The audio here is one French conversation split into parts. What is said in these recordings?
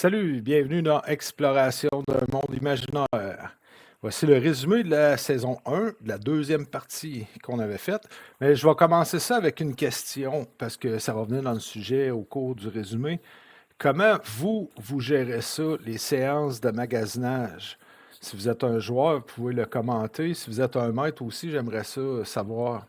Salut, bienvenue dans Exploration d'un monde imaginaire. Voici le résumé de la saison 1, de la deuxième partie qu'on avait faite. Mais je vais commencer ça avec une question, parce que ça va venir dans le sujet au cours du résumé. Comment vous gérez ça, les séances de magasinage? Si vous êtes un joueur, vous pouvez le commenter. Si vous êtes un maître aussi, j'aimerais ça savoir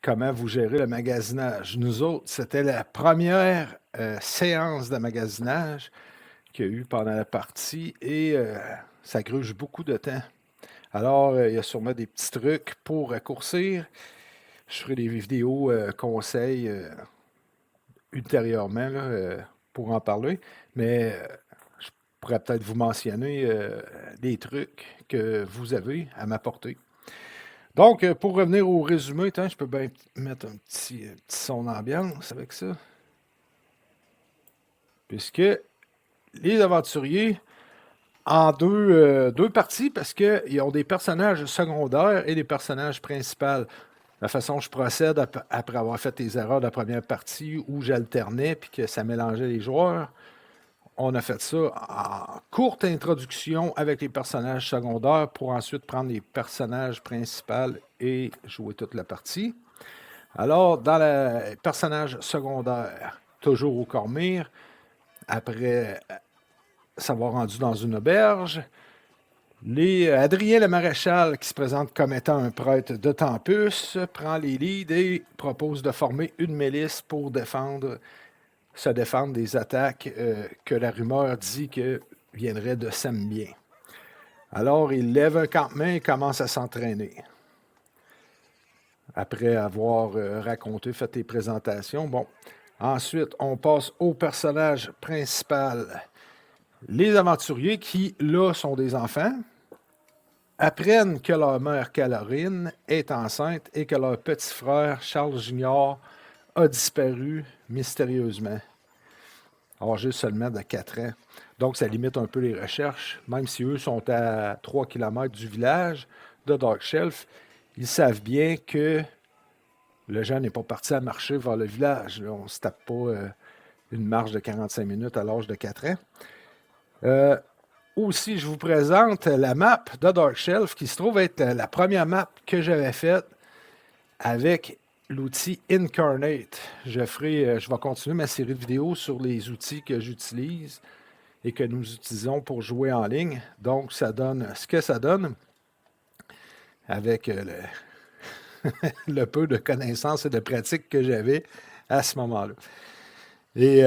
comment vous gérez le magasinage. Nous autres, c'était la première séance de magasinage qu'il y a eu pendant la partie et ça gruge beaucoup de temps. Alors, il y a sûrement des petits trucs pour raccourcir. Je ferai des vidéos conseils ultérieurement là, pour en parler, mais je pourrais peut-être vous mentionner des trucs que vous avez à m'apporter. Donc, pour revenir au résumé, attends, je peux bien mettre un petit son d'ambiance avec ça. Puisque les aventuriers en deux parties parce qu'ils ont des personnages secondaires et des personnages principaux. La façon dont je procède après avoir fait les erreurs de la première partie où j'alternais puis que ça mélangeait les joueurs, on a fait ça en courte introduction avec les personnages secondaires pour ensuite prendre les personnages principaux et jouer toute la partie. Alors, dans le personnage secondaire, toujours au Cormire, après s'avoir rendu dans une auberge, Adrien le maréchal, qui se présente comme étant un prêtre de Tempus, prend les leads et propose de former une milice pour se défendre des attaques que la rumeur dit que viendraient de Sembien. Alors, il lève un campement et commence à s'entraîner. Après avoir raconté, fait les présentations. Bon, ensuite, on passe au personnage principal. Les aventuriers qui, là, sont des enfants, apprennent que leur mère Caroline est enceinte et que leur petit frère Charles Junior a disparu mystérieusement, âgé seulement de 4 ans. Donc, ça limite un peu les recherches. Même si eux sont à 3 km du village de Darkshelf, ils savent bien que le jeune n'est pas parti à marcher vers le village. Là, on ne se tape pas une marche de 45 minutes à l'âge de 4 ans. Aussi, je vous présente la map de Darkshelf qui se trouve être la première map que j'avais faite avec l'outil Incarnate. Je vais continuer ma série de vidéos sur les outils que j'utilise et que nous utilisons pour jouer en ligne. Donc, ça donne ce que ça donne avec le peu de connaissances et de pratiques que j'avais à ce moment-là. Et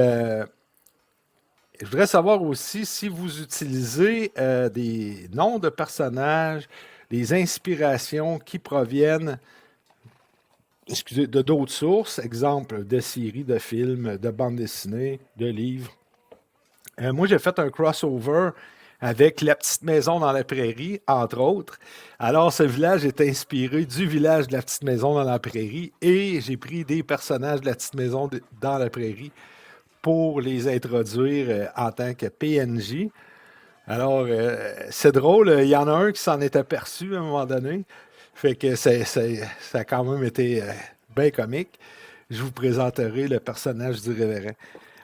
je voudrais savoir aussi si vous utilisez des noms de personnages, des inspirations qui proviennent de d'autres sources, exemple de séries, de films, de bandes dessinées, de livres. Moi, j'ai fait un crossover avec La Petite Maison dans la Prairie, entre autres. Alors, ce village est inspiré du village de La Petite Maison dans la Prairie et j'ai pris des personnages de La Petite Maison dans la Prairie pour les introduire en tant que PNJ. Alors, c'est drôle, il y en a un qui s'en est aperçu à un moment donné. Fait que ça a quand même été bien comique. Je vous présenterai le personnage du révérend.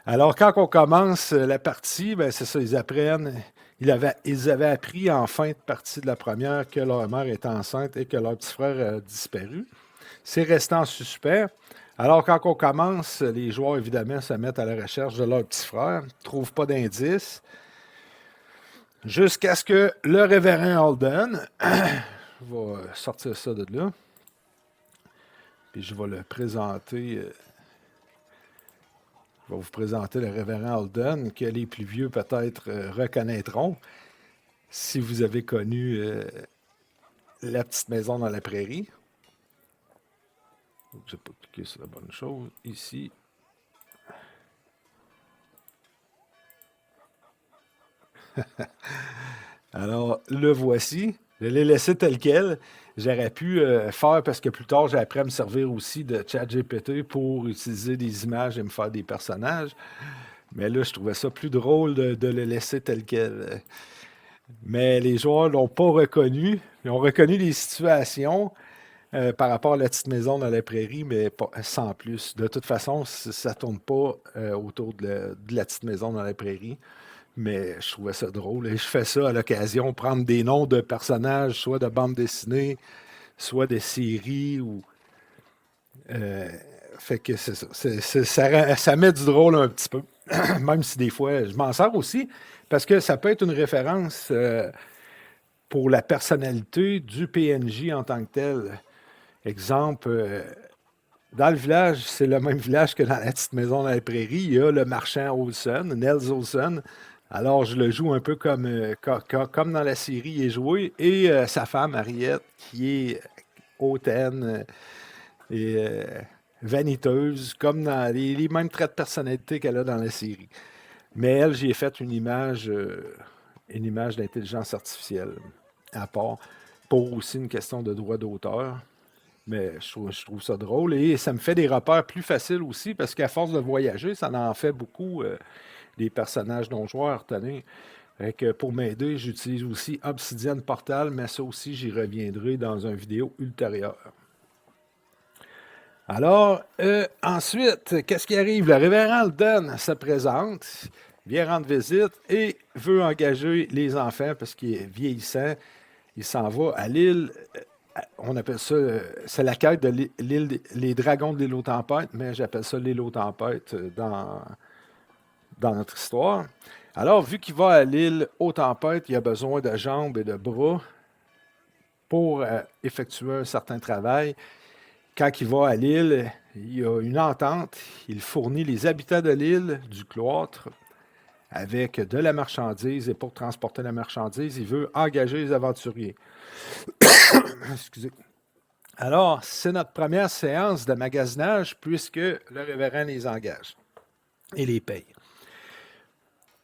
Alors, quand on commence la partie, ben, c'est ça, ils apprennent. Ils avaient appris en fin de partie de la première que leur mère était enceinte et que leur petit frère a disparu. C'est resté en suspens. Alors, quand on commence, les joueurs, évidemment, se mettent à la recherche de leur petit frère, ne trouvent pas d'indices, jusqu'à ce que le révérend Holden, je vais sortir ça de là, puis je vais le présenter. Je vais vous présenter le révérend Holden, que les plus vieux peut-être reconnaîtront, si vous avez connu La Petite Maison dans la Prairie. Je n'ai pas cliqué sur la bonne chose. Ici. Alors, le voici. Je l'ai laissé tel quel. J'aurais pu faire, parce que plus tard, j'ai appris à me servir aussi de ChatGPT pour utiliser des images et me faire des personnages. Mais là, je trouvais ça plus drôle de le laisser tel quel. Mais les joueurs ne l'ont pas reconnu. Ils ont reconnu les situations par rapport à la petite maison dans la prairie, mais pas, sans plus. De toute façon, ça ne tourne pas autour de la petite maison dans la prairie. Mais je trouvais ça drôle. Et je fais ça à l'occasion, prendre des noms de personnages, soit de bandes dessinées, soit de séries. Euh, Fait que c'est ça. Ça met du drôle un petit peu. Même si des fois, je m'en sers aussi, parce que ça peut être une référence pour la personnalité du PNJ en tant que tel. Exemple, dans le village, c'est le même village que dans la petite maison dans la prairie. Il y a le marchand Olsen, Nels Olsen. Alors, je le joue un peu comme dans la série il est joué. Et sa femme, Harriet, qui est hautaine et vaniteuse, comme dans les mêmes traits de personnalité qu'elle a dans la série. Mais elle, j'y ai fait une image d'intelligence artificielle à part, pour aussi une question de droit d'auteur. Mais je trouve ça drôle et ça me fait des repères plus faciles aussi parce qu'à force de voyager, ça en fait beaucoup des personnages non joueurs à retenir. Fait que pour m'aider, j'utilise aussi Obsidian Portal, mais ça aussi, j'y reviendrai dans une vidéo ultérieure. Alors, ensuite, qu'est-ce qui arrive? Le révérend Alden se présente, vient rendre visite et veut engager les enfants parce qu'il est vieillissant. Il s'en va à l'île. On appelle ça, c'est la quête de l'île, les dragons de l'île aux tempêtes, mais j'appelle ça l'île aux tempêtes dans notre histoire. Alors, vu qu'il va à l'île aux tempêtes, il a besoin de jambes et de bras pour effectuer un certain travail. Quand il va à l'île, il y a une entente. Il fournit les habitants de l'île du cloître avec de la marchandise et pour transporter la marchandise, il veut engager les aventuriers. Excusez. Alors, c'est notre première séance de magasinage puisque le révérend les engage et les paye.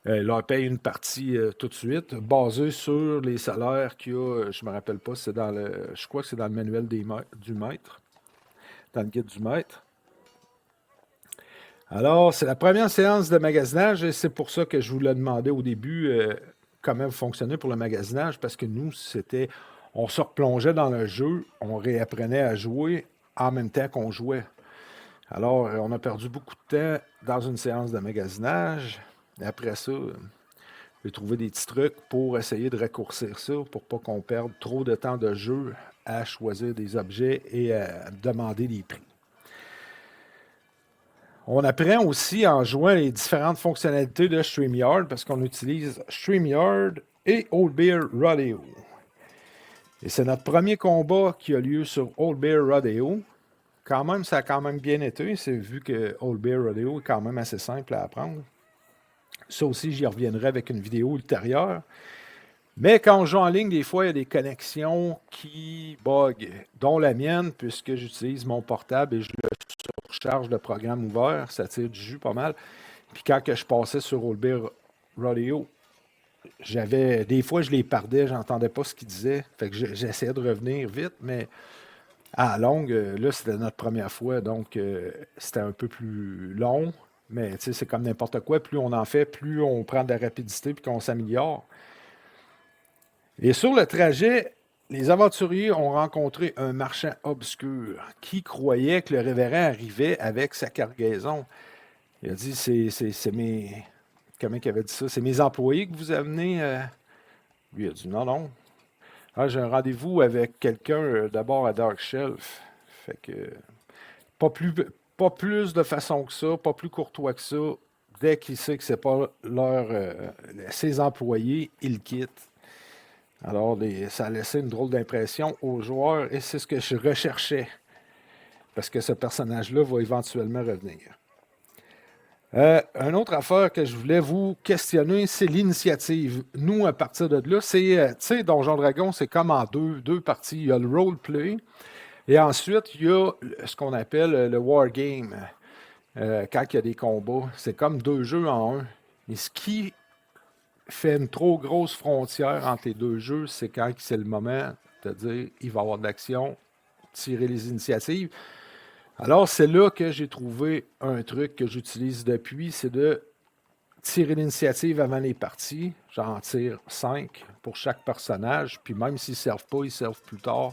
Il leur paye une partie tout de suite, basée sur les salaires qu'il y a, je ne me rappelle pas, je crois que c'est dans le manuel du maître, dans le guide du maître. Alors, c'est la première séance de magasinage et c'est pour ça que je vous l'ai demandé au début comment vous fonctionnez pour le magasinage, parce que nous, on se replongeait dans le jeu, on réapprenait à jouer en même temps qu'on jouait. Alors, on a perdu beaucoup de temps dans une séance de magasinage. Et après ça, j'ai trouvé des petits trucs pour essayer de raccourcir ça, pour pas qu'on perde trop de temps de jeu à choisir des objets et à demander des prix. On apprend aussi en jouant les différentes fonctionnalités de StreamYard parce qu'on utilise StreamYard et Old Bear Rodeo. Et c'est notre premier combat qui a lieu sur Old Bear Rodeo. Quand même, ça a quand même bien été. C'est vu que Old Bear Rodeo est quand même assez simple à apprendre. Ça aussi, j'y reviendrai avec une vidéo ultérieure. Mais quand on joue en ligne, des fois, il y a des connexions qui bug, dont la mienne, puisque j'utilise mon portable et je le surcharge de programme ouvert. Ça tire du jus pas mal. Puis quand que je passais sur Old Bear Rodeo, des fois, je les perdais, j'entendais pas ce qu'ils disaient. Fait que j'essayais de revenir vite, mais à la longue, là, c'était notre première fois, donc c'était un peu plus long. Mais tu sais, c'est comme n'importe quoi. Plus on en fait, plus on prend de la rapidité puis qu'on s'améliore. Et sur le trajet, les aventuriers ont rencontré un marchand obscur qui croyait que le révérend arrivait avec sa cargaison. Il a dit, c'est mes... Comment il avait dit ça? C'est mes employés que vous amenez? Lui a dit, non, non. Ah, j'ai un rendez-vous avec quelqu'un d'abord à Dark Shelf. Fait que pas plus, pas plus de façon que ça, pas plus courtois que ça. Dès qu'il sait que c'est pas ses employés, il quitte. Alors, ça a laissé une drôle d'impression aux joueurs et c'est ce que je recherchais. Parce que ce personnage-là va éventuellement revenir. Une autre affaire que je voulais vous questionner, c'est l'initiative. Nous, à partir de là, tu sais, Donjon Dragon, c'est comme en deux parties. Il y a le roleplay et ensuite, il y a ce qu'on appelle le wargame. Quand il y a des combats, c'est comme deux jeux en un. Et ce qui fait une trop grosse frontière entre les deux jeux, c'est quand c'est le moment de dire il va y avoir de l'action, tirer les initiatives. Alors, c'est là que j'ai trouvé un truc que j'utilise depuis, c'est de tirer l'initiative avant les parties. J'en tire 5 pour chaque personnage, puis même s'ils ne servent pas, ils servent plus tard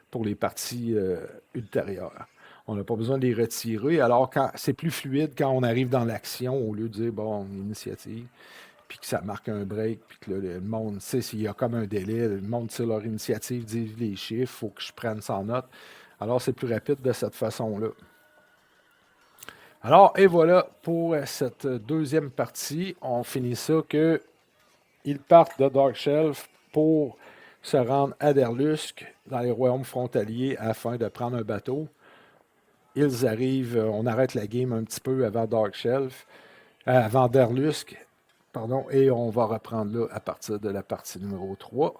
pour les parties ultérieures. On n'a pas besoin de les retirer. Alors, c'est plus fluide quand on arrive dans l'action au lieu de dire, bon, initiative. puis que ça marque un break, puis que là, le monde, tu sais, s'il y a comme un délai, le monde tire leur initiative, dit les chiffres, il faut que je prenne ça en note. Alors, c'est plus rapide de cette façon-là. Alors, et voilà pour cette deuxième partie. On finit ça que ils partent de Dark Shelf pour se rendre à Derlusk, dans les royaumes frontaliers, afin de prendre un bateau. Ils arrivent, on arrête la game un petit peu avant Dark Shelf, avant Derlusk, pardon, et on va reprendre là à partir de la partie numéro 3.